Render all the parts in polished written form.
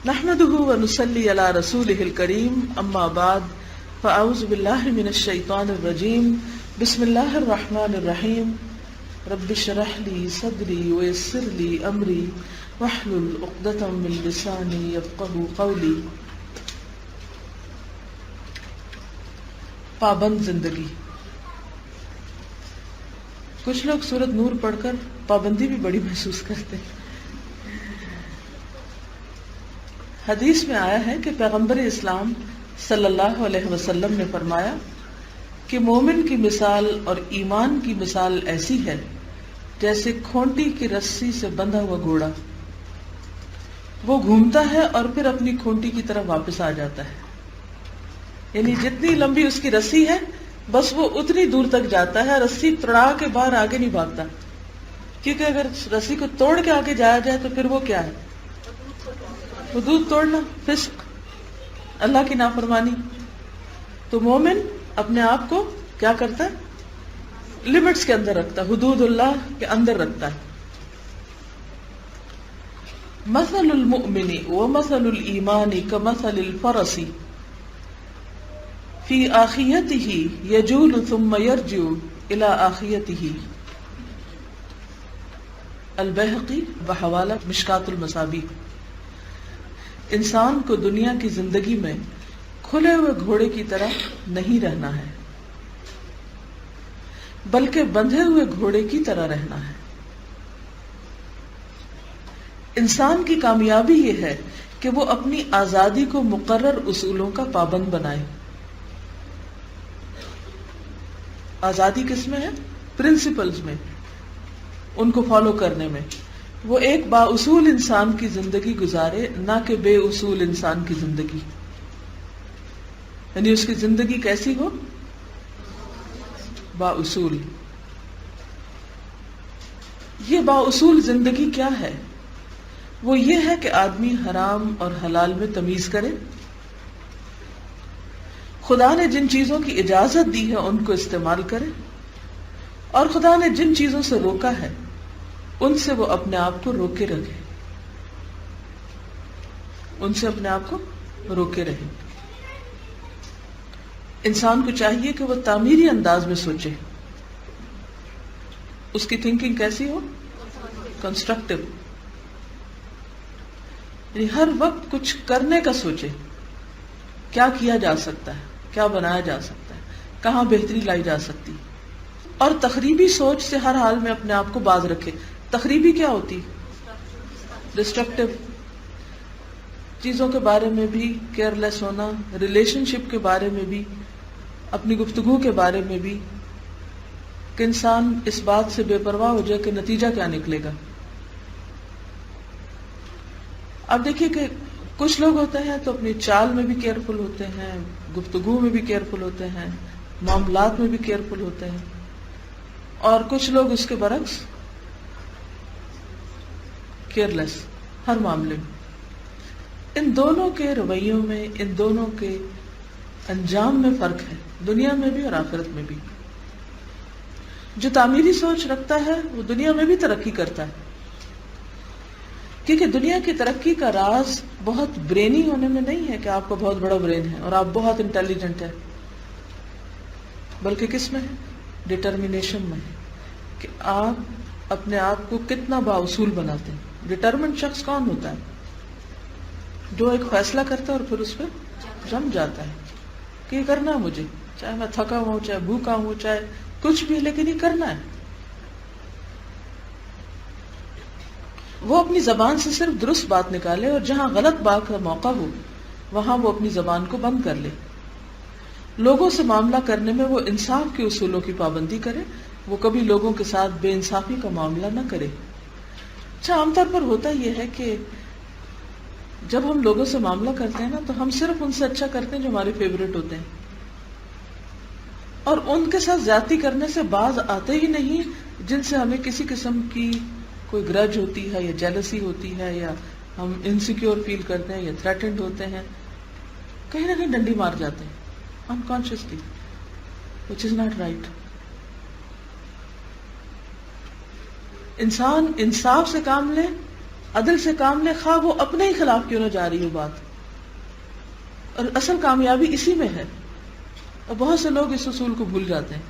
نحمده ونصلي على رسوله الكريم اما بعد فاعوذ بالله من الشيطان الرجيم بسم الله الرحمن الرحيم رب اشرح لي صدري ويسر لي امري واحلل عقدة من لساني يفقهوا قولي. پابند زندگی. کچھ لوگ سورۃ نور پڑھ کر پابندی بھی بڑی محسوس کرتے ہیں. حدیث میں آیا ہے کہ پیغمبر اسلام صلی اللہ علیہ وسلم نے فرمایا کہ مومن کی مثال اور ایمان کی مثال ایسی ہے جیسے کھونٹی کی رسی سے بندھا ہوا گھوڑا. وہ گھومتا ہے اور پھر اپنی کھونٹی کی طرف واپس آ جاتا ہے. یعنی جتنی لمبی اس کی رسی ہے بس وہ اتنی دور تک جاتا ہے. رسی توڑا کے باہر آگے نہیں بھاگتا، کیونکہ اگر رسی کو توڑ کے آگے جایا جائے تو پھر وہ کیا ہے؟ حدود توڑنا، فسق، اللہ کی نافرمانی. تو مومن اپنے آپ کو کیا کرتا ہے؟ لمٹس کے اندر رکھتا ہے، حدود اللہ کے اندر رکھتا ہے. مثل المؤمن ومثل الایمان کمثل الفرس فی آخیتہ یجول ثم یرجع الی آخیتہ. البیہقی بحوالہ مشکاۃ المصابیح. انسان کو دنیا کی زندگی میں کھلے ہوئے گھوڑے کی طرح نہیں رہنا ہے بلکہ بندھے ہوئے گھوڑے کی طرح رہنا ہے. انسان کی کامیابی یہ ہے کہ وہ اپنی آزادی کو مقرر اصولوں کا پابند بنائے. آزادی کس میں ہے؟ پرنسپلز میں، ان کو فالو کرنے میں. وہ ایک با اصول انسان کی زندگی گزارے، نہ کہ بے اصول انسان کی زندگی. یعنی اس کی زندگی کیسی ہو؟ با اصول. یہ با اصول زندگی کیا ہے؟ وہ یہ ہے کہ آدمی حرام اور حلال میں تمیز کرے، خدا نے جن چیزوں کی اجازت دی ہے ان کو استعمال کرے، اور خدا نے جن چیزوں سے روکا ہے ان سے وہ اپنے آپ کو روکے رکھے. ان سے اپنے آپ کو روکے رہے. انسان کو چاہیے کہ وہ تعمیری انداز میں سوچے. اس کی تھنکنگ کیسی ہو؟ کنسٹرکٹیو. یعنی ہر وقت کچھ کرنے کا سوچے. کیا کیا جا سکتا ہے، کیا بنایا جا سکتا ہے، کہاں بہتری لائی جا سکتی. اور تخریبی سوچ سے ہر حال میں اپنے آپ کو باز رکھے. تخریبی کیا ہوتی؟ ڈسٹرکٹیو چیزوں کے بارے میں بھی کیئر لیس ہونا، ریلیشن شپ کے بارے میں بھی، اپنی گفتگو کے بارے میں بھی، کہ انسان اس بات سے بے پرواہ ہو جائے کہ نتیجہ کیا نکلے گا. اب دیکھیے کہ کچھ لوگ ہوتے ہیں تو اپنی چال میں بھی کیئرفل ہوتے ہیں، گفتگو میں بھی کیئرفل ہوتے ہیں، معاملات میں بھی کیئرفل ہوتے ہیں، اور کچھ لوگ اس کے برعکس کیئرلیس ہر معاملے میں. ان دونوں کے رویوں میں، ان دونوں کے انجام میں فرق ہے، دنیا میں بھی اور آخرت میں بھی. جو تعمیری سوچ رکھتا ہے وہ دنیا میں بھی ترقی کرتا ہے، کیونکہ دنیا کی ترقی کا راز بہت برینی ہونے میں نہیں ہے کہ آپ کا بہت بڑا برین ہے اور آپ بہت انٹیلیجنٹ ہے، بلکہ کس میں ہے؟ ڈٹرمنیشن میں ہے کہ آپ اپنے آپ کو کتنا بااصول بناتے ہیں. ڈٹرمنٹ شخص کون ہوتا ہے؟ جو ایک فیصلہ کرتا ہے اور پھر اس پہ جم جاتا ہے کہ یہ کرنا ہے مجھے، چاہے میں تھکا ہوں، چاہے بھوکا ہوں، چاہے کچھ بھی، لیکن یہ کرنا ہے. وہ اپنی زبان سے صرف درست بات نکالے، اور جہاں غلط بات کا موقع ہو وہاں وہ اپنی زبان کو بند کر لے. لوگوں سے معاملہ کرنے میں وہ انصاف کے اصولوں کی پابندی کرے. وہ کبھی لوگوں کے ساتھ بے انصافی کا معاملہ نہ کرے. اچھا، عام طور پر ہوتا یہ ہے کہ جب ہم لوگوں سے معاملہ کرتے ہیں نا تو ہم صرف ان سے اچھا کرتے ہیں جو ہمارے فیوریٹ ہوتے ہیں، اور ان کے ساتھ زیادتی کرنے سے باز آتے ہی نہیں جن سے ہمیں کسی قسم کی کوئی گرج ہوتی ہے یا جیلسی ہوتی ہے، یا ہم انسیکیور فیل کرتے ہیں یا تھریٹنڈ ہوتے ہیں. کہیں نہ کہیں ڈنڈی مار جاتے ہیں unconsciously, which is not right. انسان انصاف سے کام لے عدل سے کام لے، خواہ وہ اپنے ہی خلاف کیوں نہ جا رہی ہو بات. اور اصل کامیابی اسی میں ہے، اور بہت سے لوگ اس اصول کو بھول جاتے ہیں.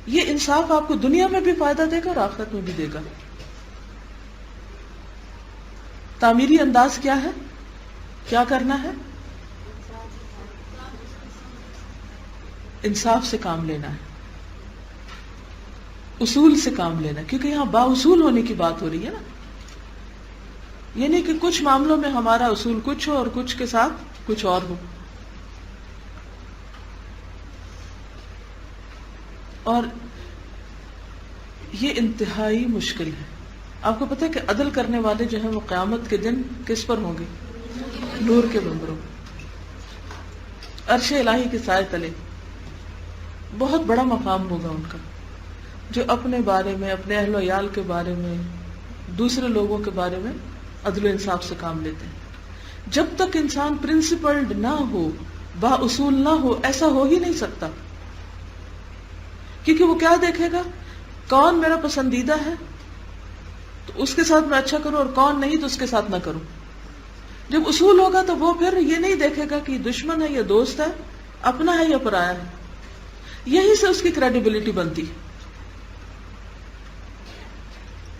یہ انصاف آپ کو دنیا میں بھی فائدہ دے گا اور آخرت میں بھی دے گا. تعمیری انداز کیا ہے؟ کیا کرنا ہے؟ انصاف سے کام لینا ہے، اصول سے کام لینا ہے، کیونکہ یہاں با اصول ہونے کی بات ہو رہی ہے نا. یہ نہیں کہ کچھ معاملوں میں ہمارا اصول کچھ ہو اور کچھ کے ساتھ کچھ اور ہو. اور یہ انتہائی مشکل ہے. آپ کو پتہ ہے کہ عدل کرنے والے جو ہیں وہ قیامت کے دن کس پر ہوں گے؟ نور کے ممبروں، عرش الہی کے سائے تلے. بہت بڑا مقام ہوگا ان کا، جو اپنے بارے میں، اپنے اہل و عیال کے بارے میں، دوسرے لوگوں کے بارے میں عدل و انصاف سے کام لیتے ہیں. جب تک انسان پرنسپلڈ نہ ہو، با اصول نہ ہو، ایسا ہو ہی نہیں سکتا. کیونکہ وہ کیا دیکھے گا؟ کون میرا پسندیدہ ہے تو اس کے ساتھ میں اچھا کروں، اور کون نہیں تو اس کے ساتھ نہ کروں. جب اصول ہوگا تو وہ پھر یہ نہیں دیکھے گا کہ دشمن ہے یا دوست ہے، اپنا ہے یا پرایا ہے. یہی سے اس کی کریڈیبلٹی بنتی.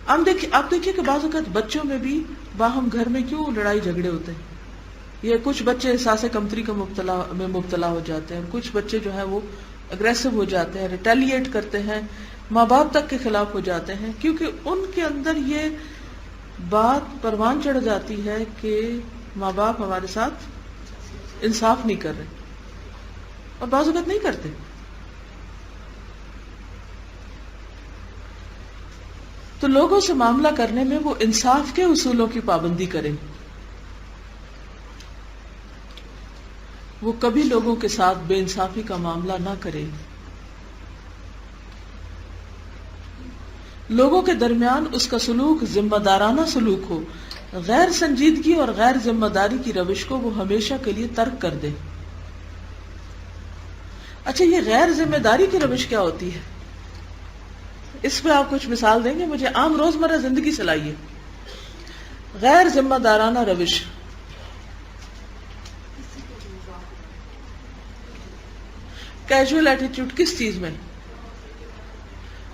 آپ دیکھیے کہ بعض اوقات بچوں میں بھی باہم گھر میں کیوں لڑائی جھگڑے ہوتے ہیں. یہ کچھ بچے احساس کمتری کا مبتلا ہو جاتے ہیں، کچھ بچے جو ہیں وہ اگریسو ہو جاتے ہیں، ریٹیلیٹ کرتے ہیں، ماں باپ تک کے خلاف ہو جاتے ہیں، کیونکہ ان کے اندر یہ بات پروان چڑھ جاتی ہے کہ ماں باپ ہمارے ساتھ انصاف نہیں کر رہے، اور بعض اوقات نہیں کرتے. تو لوگوں سے معاملہ کرنے میں وہ انصاف کے اصولوں کی پابندی کریں. وہ کبھی لوگوں کے ساتھ بے انصافی کا معاملہ نہ کرے. لوگوں کے درمیان اس کا سلوک ذمہ دارانہ سلوک ہو، غیر سنجیدگی اور غیر ذمہ داری کی روش کو وہ ہمیشہ کے لیے ترک کر دے. اچھا، یہ غیر ذمہ داری کی روش کیا ہوتی ہے؟ اس پہ آپ کچھ مثال دیں گے مجھے؟ عام روزمرہ زندگی سے لائیے. غیر ذمہ دارانہ روش، کیجول ایٹیٹیوڈ کس چیز میں؟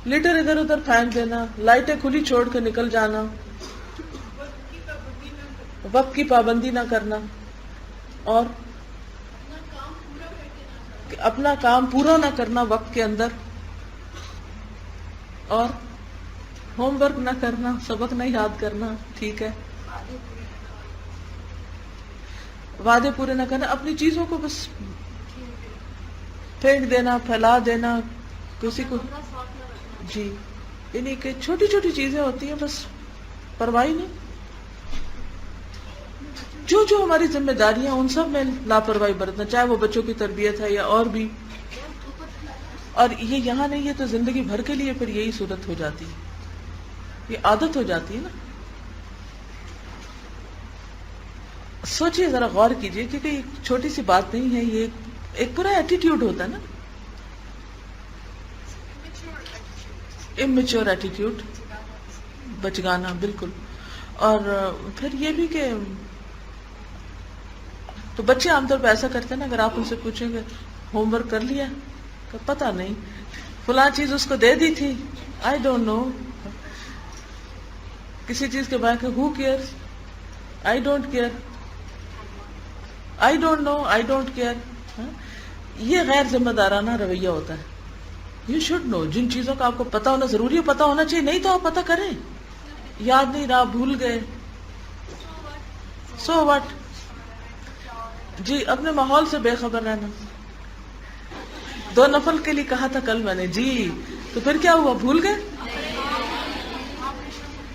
لیٹر ادھر ادھر پھینک دینا، لائٹیں کھلی چھوڑ کے نکل جانا، وقت کی پابندی نہ کرنا، اور اپنا کام پورا نہ کرنا وقت کے اندر، اور ہوم ورک نہ کرنا، سبق نہیں یاد کرنا. ٹھیک ہے، وعدے پورے نہ کرنا، اپنی چیزوں کو بس پھینک دینا، پھیلا دینا کسی کو. جی، یعنی کہ چھوٹی چھوٹی چیزیں ہوتی ہیں، بس پرواہ نہیں. جو جو ہماری ذمہ داریاں ان سب میں لاپرواہی برتنا، چاہے وہ بچوں کی تربیت ہے یا اور بھی. اور یہ یہاں نہیں، یہ تو زندگی بھر کے لیے پھر یہی صورت ہو جاتی ہے، یہ عادت ہو جاتی ہے نا. سوچئے، ذرا غور کیجئے، کیونکہ یہ چھوٹی سی بات نہیں ہے، یہ ایک پورا ایٹیٹیوڈ ہوتا ہے نا. امیچور ایٹیٹیوڈ، بچگانا، بالکل. اور پھر یہ بھی کہ تو بچے عام طور پہ ایسا کرتے ہیں نا، اگر آپ ان سے پوچھیں گے ہوم ورک کر لیا، کہ پتہ نہیں، فلاں چیز اس کو دے دی تھی، آئی ڈونٹ نو. کسی چیز کے بارے میں who care, I don't care, I don't know, I don't care. یہ غیر ذمہ دارانہ رویہ ہوتا ہے. یو شوڈ نو، جن چیزوں کا آپ کو پتا ہونا ضروری ہے پتا ہونا چاہیے، نہیں تو آپ پتا کریں. یاد نہیں رہا، بھول گئے، سو واٹ. جی، اپنے ماحول سے بے خبر رہنا. 2 نفل کے لیے کہا تھا کل میں نے، جی تو پھر کیا ہوا؟ بھول گئے.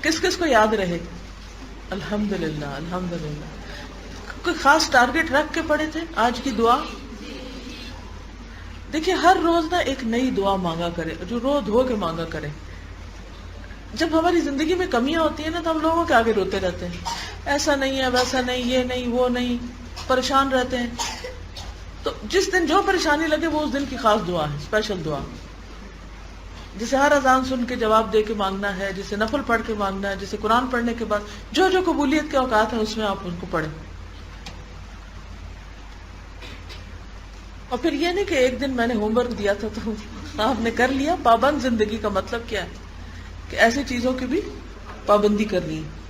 کس کس کو یاد رہے؟ الحمدللہ، الحمدللہ. کوئی خاص ٹارگٹ رکھ کے پڑے تھے آج کی دعا؟ دیکھیے، ہر روز نا ایک نئی دعا مانگا کرے، جو رو دھو کے مانگا کرے. جب ہماری زندگی میں کمیاں ہوتی ہیں نا تو ہم لوگوں کے آگے روتے رہتے ہیں، ایسا نہیں ہے، ویسا نہیں، یہ نہیں، وہ نہیں، پریشان رہتے ہیں. تو جس دن جو پریشانی لگے وہ اس دن کی خاص دعا ہے، اسپیشل دعا. جسے ہر اذان سن کے جواب دے کے مانگنا ہے، جسے نفل پڑھ کے مانگنا ہے، جسے قرآن پڑھنے کے بعد جو جو قبولیت کے اوقات ہیں اس میں آپ ان کو پڑھیں. اور پھر یہ نہیں کہ ایک دن میں نے ہوم ورک دیا تھا تو آپ نے کر لیا. پابند زندگی کا مطلب کیا ہے کہ ایسی چیزوں کی بھی پابندی کرنی ہے.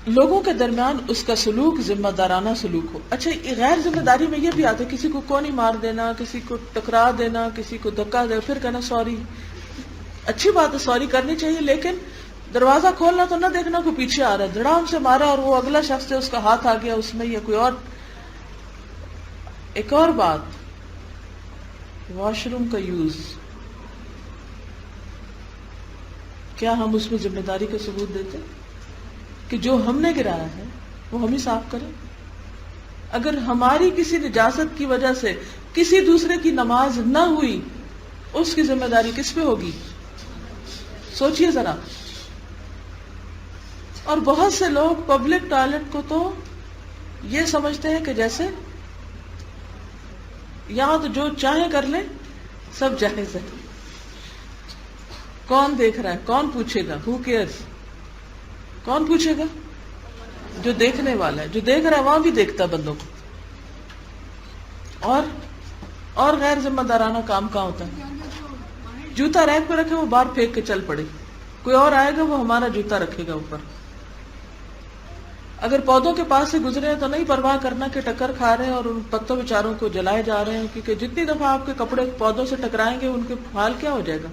لوگوں کے درمیان اس کا سلوک ذمہ دارانہ سلوک ہو. اچھا غیر ذمہ داری میں یہ بھی آتا ہے کسی کو کونی مار دینا، کسی کو ٹکرا دینا، کسی کو دھکا دے پھر کہنا سوری. اچھی بات ہے، سوری کرنی چاہیے، لیکن دروازہ کھولنا تو نہ دیکھنا کوئی پیچھے آ رہا ہے دھڑام سے مارا اور وہ اگلا شخص ہے اس کا ہاتھ آ گیا اس میں یا کوئی اور. ایک اور بات، واش روم کا یوز، کیا ہم اس میں ذمہ داری کا ثبوت دیتے کہ جو ہم نے گرایا ہے وہ ہم ہی صاف کریں؟ اگر ہماری کسی نجاست کی وجہ سے کسی دوسرے کی نماز نہ ہوئی، اس کی ذمہ داری کس پہ ہوگی؟ سوچئے ذرا. اور بہت سے لوگ پبلک ٹوائلٹ کو تو یہ سمجھتے ہیں کہ جیسے یہاں تو جو چاہیں کر لیں، سب جائز ہے، کون دیکھ رہا ہے، کون پوچھے گا، ہو کیئرز، کون پوچھے گا؟ جو دیکھنے والا ہے، جو دیکھ رہا ہے وہاں بھی دیکھتا ہے بندوں کو. اور غیر ذمہ دارانہ کام کہاں ہوتا ہے؟ جوتا ریک پہ رکھے وہ باہر پھینک کے چل پڑے، کوئی اور آئے گا وہ ہمارا جوتا رکھے گا اوپر. اگر پودوں کے پاس سے گزرے ہیں تو نہیں پرواہ کرنا کہ ٹکر کھا رہے ہیں اور ان پتوں بیچاروں کو جلائے جا رہے ہیں، کیونکہ جتنی دفعہ آپ کے کپڑے پودوں سے ٹکرائیں گے ان کے حال کیا ہو جائے گا.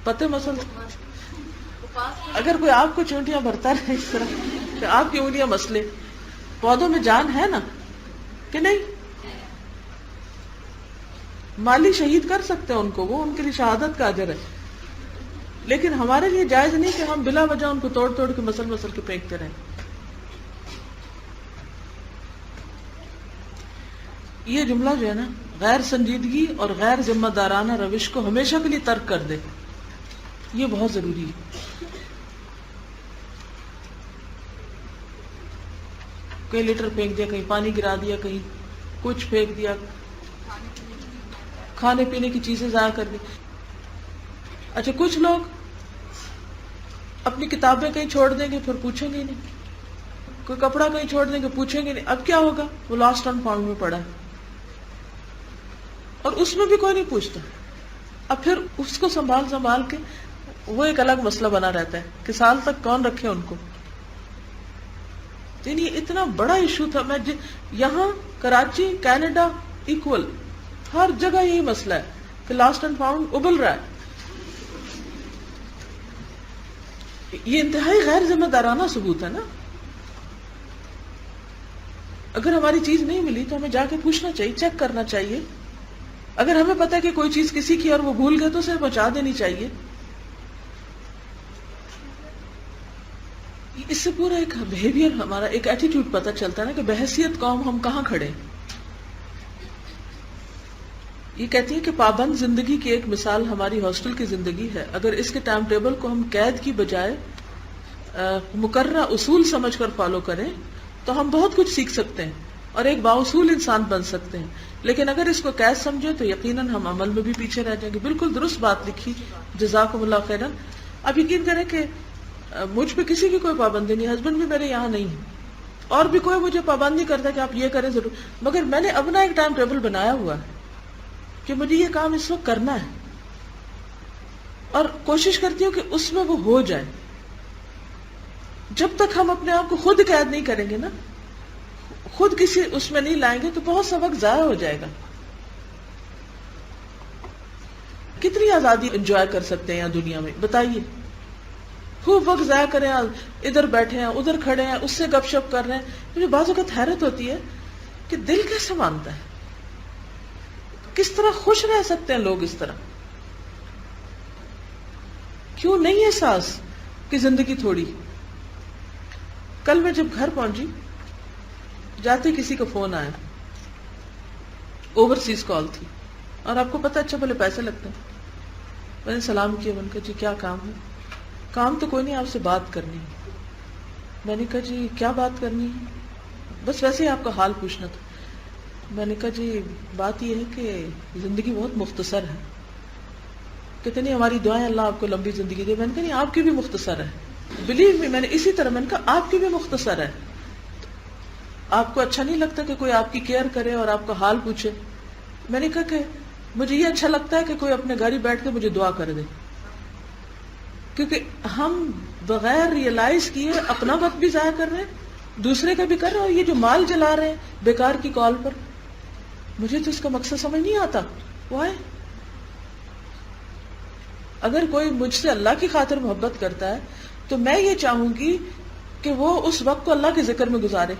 پتے مسل، اگر کوئی آپ کو چونٹیاں بھرتا رہے اس طرح کہ آپ کی انگلیاں مسلے، پودوں میں جان ہے نا کہ نہیں؟ مالی شہید کر سکتے ہیں ان کو، وہ ان کے لیے شہادت کا اجر ہے، لیکن ہمارے لیے جائز نہیں کہ ہم بلا وجہ ان کو توڑ توڑ کے مسل مسل کے پھینکتے رہیں. یہ جملہ جو ہے نا غیر سنجیدگی اور غیر ذمہ دارانہ روش کو ہمیشہ کے لیے ترک کر دے، یہ بہت ضروری ہے. کہیں لیٹر پھینک دیا، کہیں پانی گرا دیا، کہیں کچھ پھینک دیا، کھانے پینے کی چیزیں ضائع کر دی. اچھا کچھ لوگ اپنی کتابیں کہیں چھوڑ دیں گے پھر پوچھیں گے نہیں، کوئی کپڑا کہیں چھوڑ دیں گے پوچھیں گے نہیں. اب کیا ہوگا؟ وہ لاسٹ اینڈ فاؤنڈ میں پڑا ہے اور اس میں بھی کوئی نہیں پوچھتا. اب پھر اس کو سنبھال کے وہ ایک الگ مسئلہ بنا رہتا ہے کہ سال تک کون رکھے ان کو. یعنی اتنا بڑا ایشو تھا. میں یہاں کراچی، کینیڈا، ایکول ہر جگہ یہی مسئلہ ہے کہ لاسٹ اینڈ فاؤنڈ ابل رہا ہے. یہ انتہائی غیر ذمہ دارانہ ثبوت ہے نا. اگر ہماری چیز نہیں ملی تو ہمیں جا کے پوچھنا چاہیے، چیک کرنا چاہیے. اگر ہمیں پتا ہے کہ کوئی چیز کسی کی اور وہ بھول گئے تو اسے پہنچا دینی چاہیے. اس سے پورا ایک بہیویئر، ہمارا ایک ایٹیٹیوڈ پتہ چلتا ہے نا کہ بحیثیت قوم ہم کہاں کھڑے. یہ کہتی ہے کہ پابند زندگی کی ایک مثال ہماری ہاسٹل کی زندگی ہے. اگر اس کے ٹائم ٹیبل کو ہم قید کی بجائے مقررہ اصول سمجھ کر فالو کریں تو ہم بہت کچھ سیکھ سکتے ہیں اور ایک بااصول انسان بن سکتے ہیں. لیکن اگر اس کو قید سمجھے تو یقیناً ہم عمل میں بھی پیچھے رہ جائیں گے. بالکل درست بات لکھی، جزاکم اللہ خیرا. اب یقین کریں کہ مجھ پہ کسی کی کوئی پابندی نہیں، ہسبینڈ بھی میرے یہاں نہیں ہے اور بھی کوئی مجھے پابندی کرتا ہے کہ آپ یہ کریں ضرور، مگر میں نے اپنا ایک ٹائم ٹیبل بنایا ہوا ہے کہ مجھے یہ کام اس وقت کرنا ہے اور کوشش کرتی ہوں کہ اس میں وہ ہو جائے. جب تک ہم اپنے آپ کو خود قید نہیں کریں گے نا، خود کسی اس میں نہیں لائیں گے تو بہت سا وقت ضائع ہو جائے گا. کتنی آزادی انجوائے کر سکتے ہیں یہاں دنیا میں بتائیے. خوب وقت ضائع کریں، ادھر بیٹھے ہیں ادھر کھڑے ہیں، اس سے گپ شپ کر رہے ہیں. مجھے بعض اوقات حیرت ہوتی ہے کہ دل کیسے مانتا ہے، کس طرح خوش رہ سکتے ہیں لوگ اس طرح. کیوں نہیں احساس کہ زندگی تھوڑی. کل میں جب گھر پہنچی، جاتے کسی کا فون آیا، اوورسیز کال تھی اور آپ کو پتہ اچھا بھلے پیسے لگتے ہیں. میں نے سلام کیا، میں نے کہا جی کیا کام ہے؟ کام تو کوئی نہیں، آپ سے بات کرنی ہے. میں نے کہا جی کیا بات کرنی ہے؟ بس ویسے ہی آپ کا حال پوچھنا تھا. میں نے کہا جی بات یہ ہے کہ زندگی بہت مختصر ہے. کہتے نہیں ہماری دعائیں اللہ آپ کو لمبی زندگی دے. میں نے کہا نہیں آپ کی بھی مختصر ہے. بلیو می, میں نے اسی طرح میں نے کہا آپ کی بھی مختصر ہے. آپ کو اچھا نہیں لگتا کہ کوئی آپ کی کیئر کرے اور آپ کا حال پوچھے؟ میں نے کہا کہ مجھے یہ اچھا لگتا ہے کہ کوئی اپنے گھر ہی بیٹھ کے مجھے دعا کر دے, کیونکہ ہم بغیر ریئلائز کیے اپنا وقت بھی ضائع کر رہے ہیں, دوسرے کا بھی کر رہے ہیں, اور یہ جو مال جلا رہے ہیں بیکار کی کال پر, مجھے تو اس کا مقصد سمجھ نہیں آتا. وائی؟ اگر کوئی مجھ سے اللہ کی خاطر محبت کرتا ہے تو میں یہ چاہوں گی کہ وہ اس وقت کو اللہ کے ذکر میں گزارے,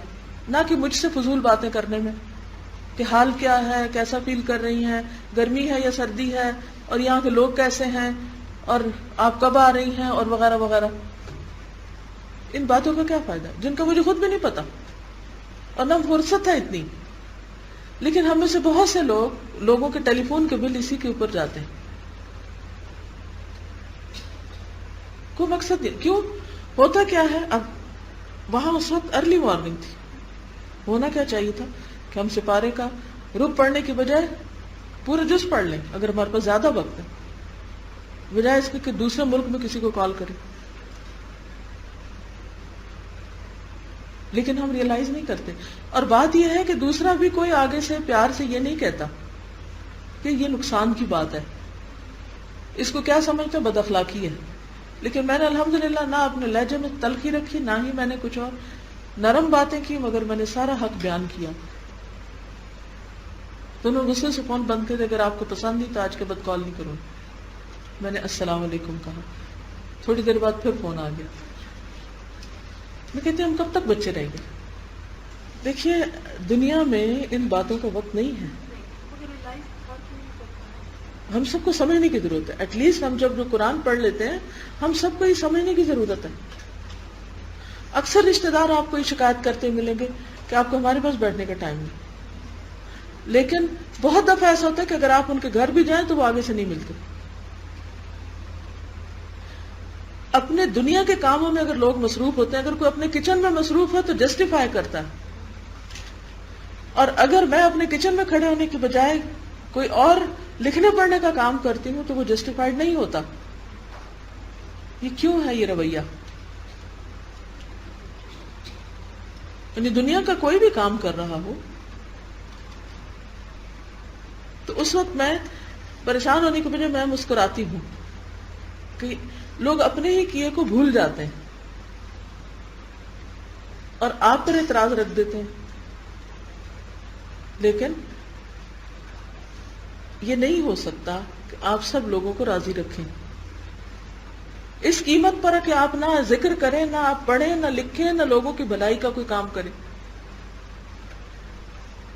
نہ کہ مجھ سے فضول باتیں کرنے میں کہ حال کیا ہے, کیسا فیل کر رہی ہیں, گرمی ہے یا سردی ہے, اور یہاں کے لوگ کیسے ہیں, اور آپ کب آ رہی ہیں, اور وغیرہ وغیرہ. ان باتوں کا کیا فائدہ جن کا مجھے خود بھی نہیں پتا اور نہ فرصت ہے اتنی. لیکن ہم میں سے بہت سے لوگوں کے ٹیلی فون کے بل اسی کے اوپر جاتے ہیں. کوئی مقصد نہیں. کیوں ہوتا کیا ہے؟ اب وہاں اس وقت ارلی مارننگ تھی, ہونا کیا چاہیے تھا کہ ہم سپارے کا رب پڑھنے کی بجائے پورے جز پڑھ لیں اگر ہمارے پاس زیادہ وقت ہے, بجائے اس کے کہ دوسرے ملک میں کسی کو کال کریں. لیکن ہم ریئلائز نہیں کرتے. اور بات یہ ہے کہ دوسرا بھی کوئی آگے سے پیار سے یہ نہیں کہتا کہ یہ نقصان کی بات ہے, اس کو کیا سمجھتے بد اخلاقی ہے. لیکن میں نے الحمدللہ نہ اپنے لہجے میں تلخی رکھی, نہ ہی میں نے کچھ اور نرم باتیں کی, مگر میں نے سارا حق بیان کیا. دونوں غصے سے فون بند کر دے, اگر آپ کو پسند نہیں تو آج کے بعد کال نہیں کروں. میں نے السلام علیکم کہا, تھوڑی دیر بعد پھر فون آ گیا. میں کہتی ہوں ہم کب تک بچے رہیں گے؟ دیکھیے دنیا میں ان باتوں کا وقت نہیں ہے. ہم سب کو سمجھنے کی ضرورت ہے. ایٹ لیسٹ ہم جب قرآن پڑھ لیتے ہیں ہم سب کو یہ سمجھنے کی ضرورت ہے. اکثر رشتہ دار آپ کو یہ شکایت کرتے ملیں گے کہ آپ کو ہمارے پاس بیٹھنے کا ٹائم نہیں, لیکن بہت دفعہ ایسا ہوتا ہے کہ اگر آپ ان کے گھر بھی جائیں تو وہ آگے سے نہیں ملتے. اپنے دنیا کے کاموں میں اگر لوگ مصروف ہوتے ہیں, اگر کوئی اپنے کچن میں مصروف ہے تو جسٹیفائی کرتا ہے, اور اگر میں اپنے کچن میں کھڑے ہونے کی بجائے کوئی اور لکھنے پڑھنے کا کام کرتی ہوں تو وہ جسٹیفائڈ نہیں ہوتا. یہ کیوں ہے یہ رویہ؟ یعنی دنیا کا کوئی بھی کام کر رہا ہو تو اس وقت میں پریشان ہونے کی بجائے میں مسکراتی ہوں کہ لوگ اپنے ہی کیے کو بھول جاتے ہیں اور آپ پر اعتراض رکھ دیتے ہیں. لیکن یہ نہیں ہو سکتا کہ آپ سب لوگوں کو راضی رکھیں. اس قیمت پر کہ آپ نہ ذکر کریں, نہ آپ پڑھیں, نہ لکھیں, نہ لوگوں کی بھلائی کا کوئی کام کریں.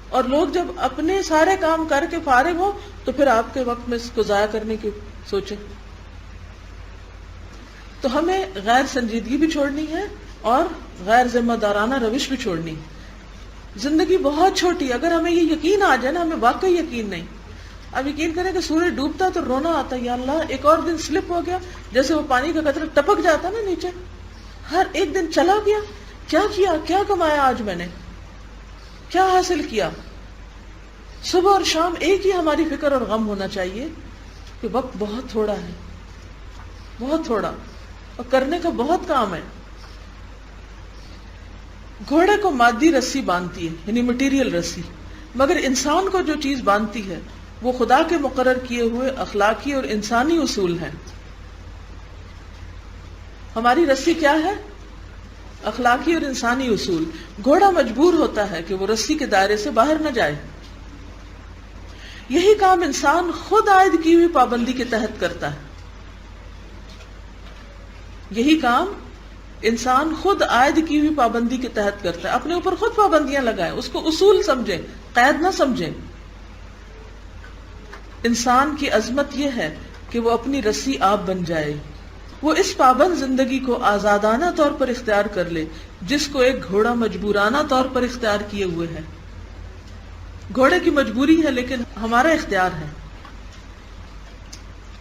اور لوگ جب اپنے سارے کام کر کے فارغ ہو تو پھر آپ کے وقت میں اس کو ضائع کرنے کی سوچیں. تو ہمیں غیر سنجیدگی بھی چھوڑنی ہے اور غیر ذمہ دارانہ روش بھی چھوڑنی ہے. زندگی بہت چھوٹی ہے. اگر ہمیں یہ یقین آ جائے نا, ہمیں واقعی یقین نہیں. اب یقین کریں کہ سورج ڈوبتا تو رونا آتا, یا اللہ ایک اور دن سلپ ہو گیا, جیسے وہ پانی کا قطرہ ٹپک جاتا نا نیچے, ہر ایک دن چلا گیا. کیا کمایا آج میں نے, کیا حاصل کیا؟ صبح اور شام ایک ہی ہماری فکر اور غم ہونا چاہیے کہ وقت بہت تھوڑا ہے, بہت تھوڑا, اور کرنے کا بہت کام ہے. گھوڑے کو مادی رسی باندھتی ہے, یعنی مٹیریل رسی, مگر انسان کو جو چیز باندھتی ہے وہ خدا کے مقرر کیے ہوئے اخلاقی اور انسانی اصول ہیں. ہماری رسی کیا ہے؟ اخلاقی اور انسانی اصول. گھوڑا مجبور ہوتا ہے کہ وہ رسی کے دائرے سے باہر نہ جائے. یہی کام انسان خود عائد کی ہوئی پابندی کے تحت کرتا ہے. یہی کام انسان خود عائد کی ہوئی پابندی کے تحت کرتا ہے. اپنے اوپر خود پابندیاں لگائیں, اس کو اصول سمجھیں, قید نہ سمجھیں. انسان کی عظمت یہ ہے کہ وہ اپنی رسی آپ بن جائے. وہ اس پابند زندگی کو آزادانہ طور پر اختیار کر لے جس کو ایک گھوڑا مجبورانہ طور پر اختیار کیے ہوئے ہے. گھوڑے کی مجبوری ہے لیکن ہمارا اختیار ہے.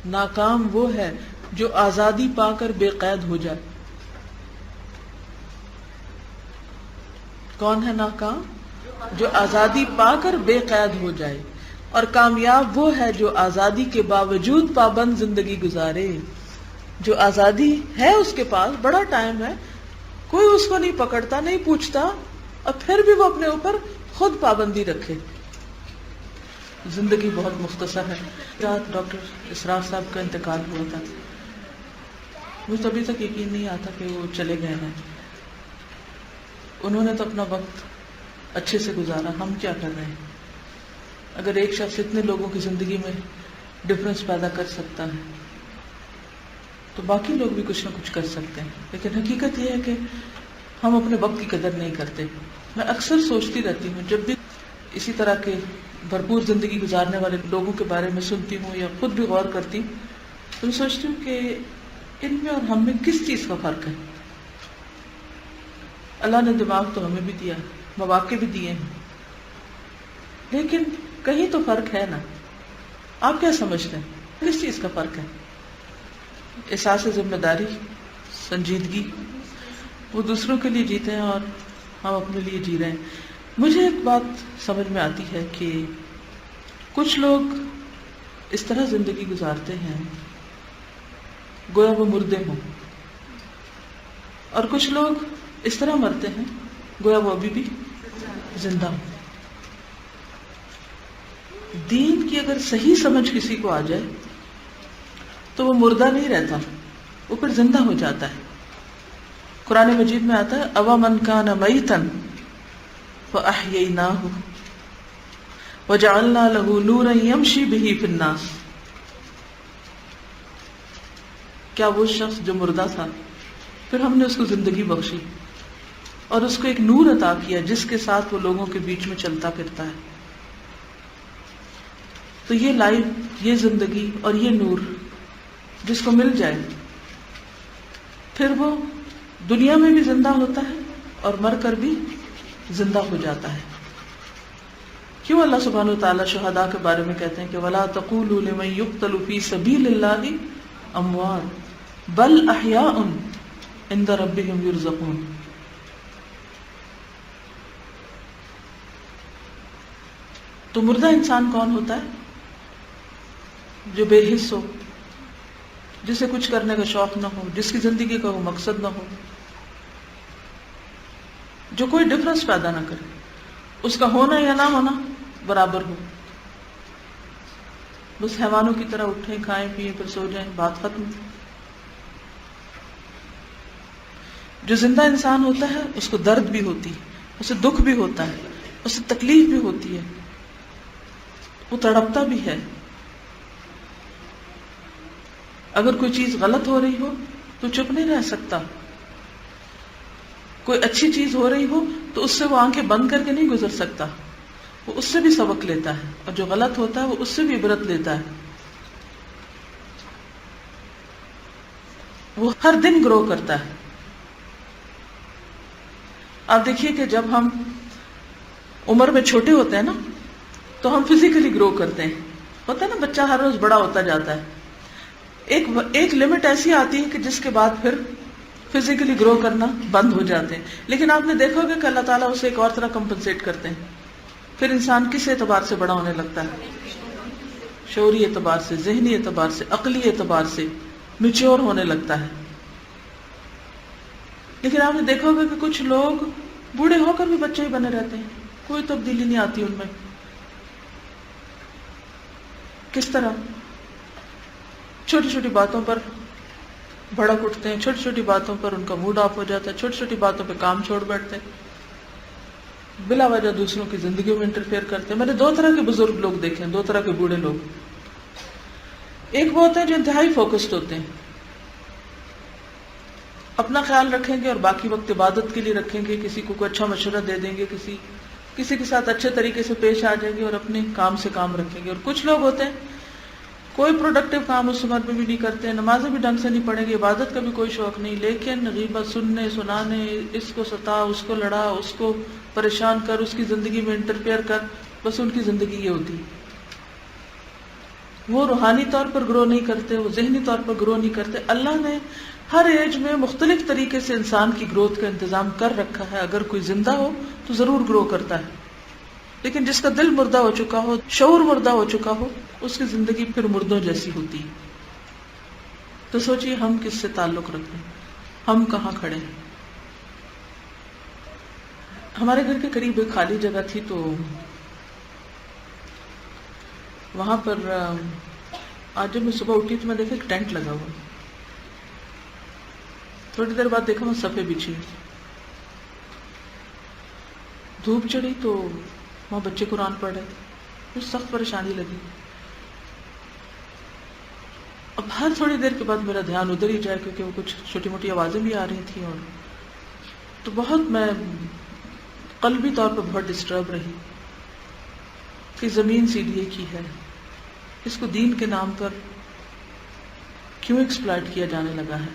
ناکام وہ ہے جو آزادی پا کر بے قید ہو جائے. کون ہے ناکام؟ جو آزادی پا کر بے قید ہو جائے، اور کامیاب وہ ہے جو آزادی کے باوجود پابند زندگی گزارے. جو آزادی ہے اس کے پاس، بڑا ٹائم ہے، کوئی اس کو نہیں پکڑتا، نہیں پوچھتا، اور پھر بھی وہ اپنے اوپر خود پابندی رکھے. زندگی بہت مختصر ہے. رات ڈاکٹر اسراف صاحب کا انتقال ہوا تھا. مجھے ابھی تک یقین نہیں آتا کہ وہ چلے گئے ہیں. انہوں نے تو اپنا وقت اچھے سے گزارا، ہم کیا کر رہے ہیں؟ اگر ایک شخص اتنے لوگوں کی زندگی میں ڈفرنس پیدا کر سکتا ہے تو باقی لوگ بھی کچھ نہ کچھ کر سکتے ہیں. لیکن حقیقت یہ ہے کہ ہم اپنے وقت کی قدر نہیں کرتے. میں اکثر سوچتی رہتی ہوں، جب بھی اسی طرح کے بھرپور زندگی گزارنے والے لوگوں کے بارے میں سنتی ہوں یا خود بھی غور کرتی ہوں، تو میں سوچتی ہوں کہ ان میں اور ہم میں کس چیز کا فرق ہے. اللہ نے دماغ تو ہمیں بھی دیا، مواقع بھی دیے ہیں، لیکن کہیں تو فرق ہے نا. آپ کیا سمجھتے ہیں کس چیز کا فرق ہے؟ احساس ذمہ داری، سنجیدگی. وہ دوسروں کے لیے جیتے ہیں اور ہم اپنے لیے جی رہے ہیں. مجھے ایک بات سمجھ میں آتی ہے کہ کچھ لوگ اس طرح زندگی گزارتے ہیں گویا وہ مردے ہوں، اور کچھ لوگ اس طرح مرتے ہیں گویا وہ ابھی بھی زندہ ہوں. دین کی اگر صحیح سمجھ کسی کو آ جائے تو وہ مردہ نہیں رہتا، وہ پھر زندہ ہو جاتا ہے. قرآن مجید میں آتا ہے أَوَمَنْ كَانَ مَيْتًا فَأَحْيَيْنَاهُ وَجَعَلْنَا لَهُ نُورًا يَمْشِي بِهِ فِي النَّاسِ. کیا وہ شخص جو مردہ تھا پھر ہم نے اس کو زندگی بخشی اور اس کو ایک نور عطا کیا جس کے ساتھ وہ لوگوں کے بیچ میں چلتا پھرتا ہے. تو یہ لائف، یہ زندگی اور یہ نور جس کو مل جائے پھر وہ دنیا میں بھی زندہ ہوتا ہے اور مر کر بھی زندہ ہو جاتا ہے. کیوں اللہ سبحانہ وتعالیٰ شہداء کے بارے میں کہتے ہیں کہ وَلَا تَقُولُوا لِمَن يُقْتَلُ فِي سَبِيلِ اللَّهِ أَمْوَاتٌ بَلْ أَحْيَاءٌ عِندَ رَبِّهِمْ يُرْزَقُونَ. تو مردہ انسان کون ہوتا ہے؟ جو بے حس ہو، جسے کچھ کرنے کا شوق نہ ہو، جس کی زندگی کا وہ مقصد نہ ہو، جو کوئی ڈفرنس پیدا نہ کرے، اس کا ہونا یا نہ ہونا برابر ہو، بس حیوانوں کی طرح اٹھیں، کھائیں پیئیں پھر سو جائیں، بات ختم. جو زندہ انسان ہوتا ہے اس کو درد بھی ہوتی ہے، اسے دکھ بھی ہوتا ہے، اسے تکلیف بھی ہوتی ہے، وہ تڑپتا بھی ہے. اگر کوئی چیز غلط ہو رہی ہو تو چپ نہیں رہ سکتا، کوئی اچھی چیز ہو رہی ہو تو اس سے وہ آنکھیں بند کر کے نہیں گزر سکتا، وہ اس سے بھی سبق لیتا ہے، اور جو غلط ہوتا ہے وہ اس سے بھی عبرت لیتا ہے. وہ ہر دن گرو کرتا ہے. آپ دیکھیے کہ جب ہم عمر میں چھوٹے ہوتے ہیں نا تو ہم فزیکلی گرو کرتے ہیں، ہوتا ہے نا، بچہ ہر روز بڑا ہوتا جاتا ہے. ایک لمٹ ایسی آتی ہے کہ جس کے بعد پھر فزیکلی گرو کرنا بند ہو جاتے ہیں. لیکن آپ نے دیکھا ہوگا کہ اللہ تعالیٰ اسے ایک اور طرح کمپنسیٹ کرتے ہیں. پھر انسان کس اعتبار سے بڑا ہونے لگتا ہے؟ شعوری اعتبار سے، ذہنی اعتبار سے، عقلی اعتبار سے میچور ہونے لگتا ہے. لیکن آپ نے دیکھا ہوگا کہ کچھ لوگ بوڑھے ہو کر بھی بچے ہی بنے رہتے ہیں، کوئی تبدیلی نہیں آتی ان میں. کس طرح؟ چھوٹی چھوٹی باتوں پر بھڑک اٹھتے ہیں، چھوٹی چھوٹی باتوں پر ان کا موڈ آف ہو جاتا ہے، چھوٹی چھوٹی باتوں پہ کام چھوڑ بیٹھتے ہیں، بلا وجہ دوسروں کی زندگیوں میں انٹرفیئر کرتے ہیں. میں نے دو طرح کے بزرگ لوگ دیکھے ہیں، دو طرح کے بوڑھے لوگ. ایک وہ ہوتے ہیں جو انتہائی فوکسڈ ہوتے ہیں، اپنا خیال رکھیں گے اور باقی وقت عبادت کے لیے رکھیں گے، کسی کو کوئی اچھا مشورہ دے دیں گے، کسی کے ساتھ اچھے طریقے سے پیش آ جائیں گے اور اپنے کام سے کام رکھیں گے. اور کچھ لوگ ہوتے ہیں کوئی پروڈکٹیو کام اس عمر میں بھی نہیں کرتے ہیں، نمازیں بھی ڈھنگ سے نہیں پڑھیں گے، عبادت کا بھی کوئی شوق نہیں، لیکن غیبت سننے سنانے، اس کو ستا، اس کو لڑا، اس کو پریشان کر، اس کی زندگی میں انٹرفیئر کر، بس ان کی زندگی یہ ہوتی. وہ روحانی طور پر گرو نہیں کرتے، وہ ذہنی طور پر گرو نہیں کرتے. اللہ نے ہر ایج میں مختلف طریقے سے انسان کی گروتھ کا انتظام کر رکھا ہے. اگر کوئی زندہ ہو تو ضرور گرو کرتا ہے. لیکن جس کا دل مردہ ہو چکا ہو، شعور مردہ ہو چکا ہو، اس کی زندگی پھر مردوں جیسی ہوتی ہے. تو سوچئے ہم کس سے تعلق رکھتے ہیں، ہم کہاں کھڑے ہیں. ہمارے گھر کے قریب ایک خالی جگہ تھی، تو وہاں پر آج جب میں صبح اٹھی تو میں دیکھا ایک ٹینٹ لگا ہوا. تھوڑی دیر بعد دیکھا وہ صفحے بچھی. دھوپ چڑھی تو وہاں بچے قرآن پڑھ رہے تھے. مجھے سخت پریشانی لگی. اب ہر تھوڑی دیر کے بعد میرا دھیان ادھر ہی جائے، کیونکہ وہ کچھ چھوٹی موٹی آوازیں بھی آ رہی تھیں، اور تو بہت میں قلبی طور پر بہت ڈسٹرب رہی کہ زمین CDA کی ہے، اس کو دین کے نام پر کیوں ایکسپلائٹ کیا جانے لگا ہے.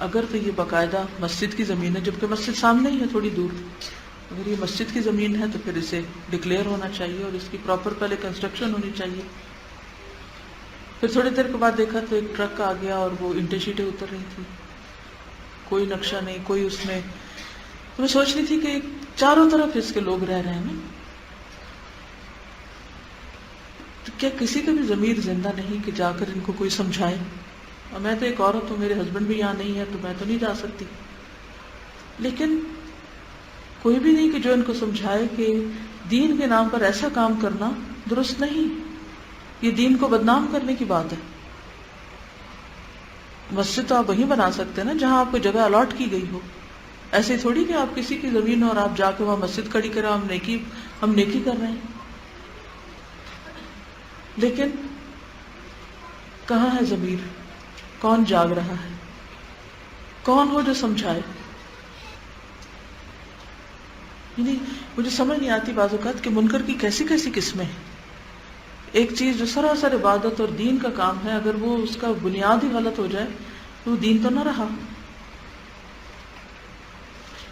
اگر تو یہ باقاعدہ مسجد کی زمین ہے، جبکہ مسجد سامنے ہی ہے تھوڑی دور، اگر یہ مسجد کی زمین ہے تو پھر اسے ڈکلیئر ہونا چاہیے اور اس کی پراپر پہلے کنسٹرکشن ہونی چاہیے. پھر تھوڑی دیر کے بعد دیکھا تو ایک ٹرک آ گیا اور وہ اینٹیں شیٹیں اتر رہی تھی، کوئی نقشہ نہیں، کوئی اس میں. تو میں سوچ رہی تھی کہ چاروں طرف اس کے لوگ رہ رہے ہیں نا، تو کیا کسی کا بھی ضمیر زندہ نہیں کہ جا کر ان کو کوئی سمجھائے. اور میں تو ایک عورت ہوں، میرے ہسبینڈ بھی یہاں نہیں ہے، تو میں تو نہیں جا سکتی. لیکن کوئی بھی نہیں کہ جو ان کو سمجھائے کہ دین کے نام پر ایسا کام کرنا درست نہیں، یہ دین کو بدنام کرنے کی بات ہے. مسجد تو آپ وہیں بنا سکتے ہیں نا جہاں آپ کو جگہ الاٹ کی گئی ہو. ایسے تھوڑی کہ آپ کسی کی زمین اور آپ جا کے وہاں مسجد کھڑی کریں، ہم نیکی کر رہے ہیں. لیکن کہاں ہے ضمیر؟ کون جاگ رہا ہے؟ کون ہو جو سمجھائے؟ یعنی مجھے سمجھ نہیں آتی بعض اوقات کہ منکر کی کیسی کیسی قسمیں ہیں. ایک چیز جو سراسر عبادت اور دین کا کام ہے، اگر وہ اس کا بنیاد ہی غلط ہو جائے تو وہ دین تو نہ رہا.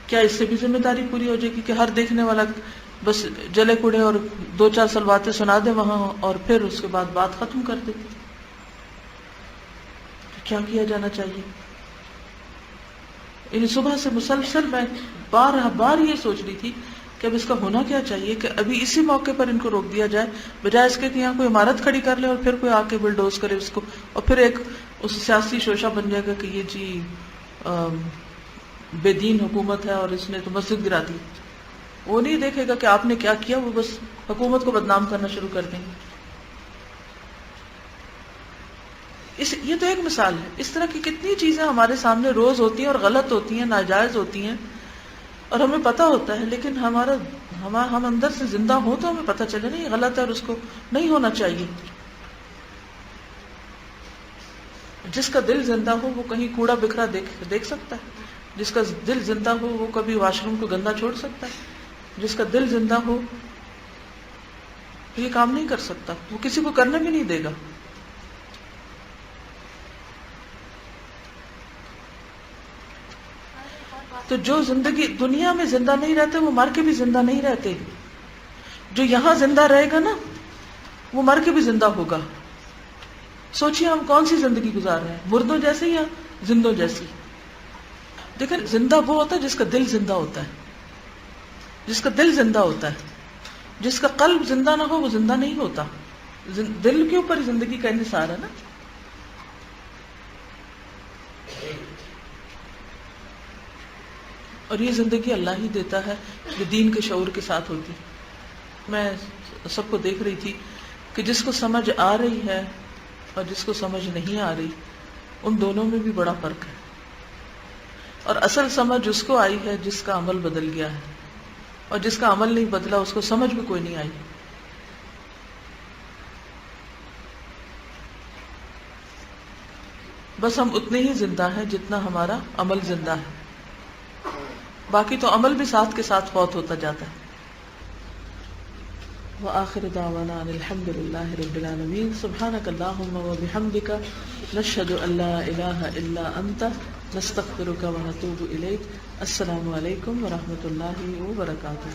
کیا اس سے بھی ذمہ داری پوری ہو جائے گی کہ ہر دیکھنے والا بس جلے کوڑے اور 2-4 سال باتیں سنا دے وہاں، اور پھر اس کے بعد بات ختم کر دے؟ کیا کیا جانا چاہیے؟ یعنی صبح سے مسلسل میں بار یہ سوچ رہی تھی کہ اب اس کا ہونا کیا چاہیے کہ ابھی اسی موقع پر ان کو روک دیا جائے، بجائے اس کے کہ یہاں کوئی عمارت کھڑی کر لے اور پھر کوئی آ کے بلڈوز کرے اس کو، اور پھر ایک اس سیاسی شوشہ بن جائے گا کہ یہ جی بے دین حکومت ہے اور اس نے تو مسجد گرا دی. وہ نہیں دیکھے گا کہ آپ نے کیا کیا، وہ بس حکومت کو بدنام کرنا شروع کر دیں گے. یہ تو ایک مثال ہے. اس طرح کی کتنی چیزیں ہمارے سامنے روز ہوتی ہیں اور غلط ہوتی ہیں، ناجائز ہوتی ہیں، اور ہمیں پتہ ہوتا ہے، لیکن ہم اندر سے زندہ ہوں تو ہمیں پتہ چلے نہیں غلط ہے اور اس کو نہیں ہونا چاہیے. جس کا دل زندہ ہو وہ کہیں کوڑا بکھرا دیکھ سکتا ہے. جس کا دل زندہ ہو وہ کبھی واش روم کو گندا چھوڑ سکتا ہے. جس کا دل زندہ ہو یہ کام نہیں کر سکتا، وہ کسی کو کرنے بھی نہیں دے گا. تو جو زندگی دنیا میں زندہ نہیں رہتے وہ مر کے بھی زندہ نہیں رہتے. جو یہاں زندہ رہے گا نا وہ مر کے بھی زندہ ہوگا. سوچئے ہم کون سی زندگی گزار رہے ہیں، مردوں جیسی یا زندوں جیسی؟ دیکھیں زندہ وہ ہوتا ہے جس کا دل زندہ ہوتا ہے، جس کا دل زندہ ہوتا ہے. جس کا قلب زندہ نہ ہو وہ زندہ نہیں ہوتا. دل کے اوپر زندگی کا انحصار ہے نا. اور یہ زندگی اللہ ہی دیتا ہے جو دین کے شعور کے ساتھ ہوتی. میں سب کو دیکھ رہی تھی کہ جس کو سمجھ آ رہی ہے اور جس کو سمجھ نہیں آ رہی، ان دونوں میں بھی بڑا فرق ہے. اور اصل سمجھ اس کو آئی ہے جس کا عمل بدل گیا ہے، اور جس کا عمل نہیں بدلا اس کو سمجھ بھی کوئی نہیں آئی. بس ہم اتنے ہی زندہ ہیں جتنا ہمارا عمل زندہ ہے، باقی تو عمل بھی ساتھ کے ساتھ فوت ہوتا جاتا ہے. وآخر دعوانا ان الحمد للہ رب العالمین. سبحانک اللہم وبحمدک نشہد ان لا الہ الا انت نستغفرک ونتوب الیک. السلام علیکم ورحمۃ اللہ وبرکاتہ.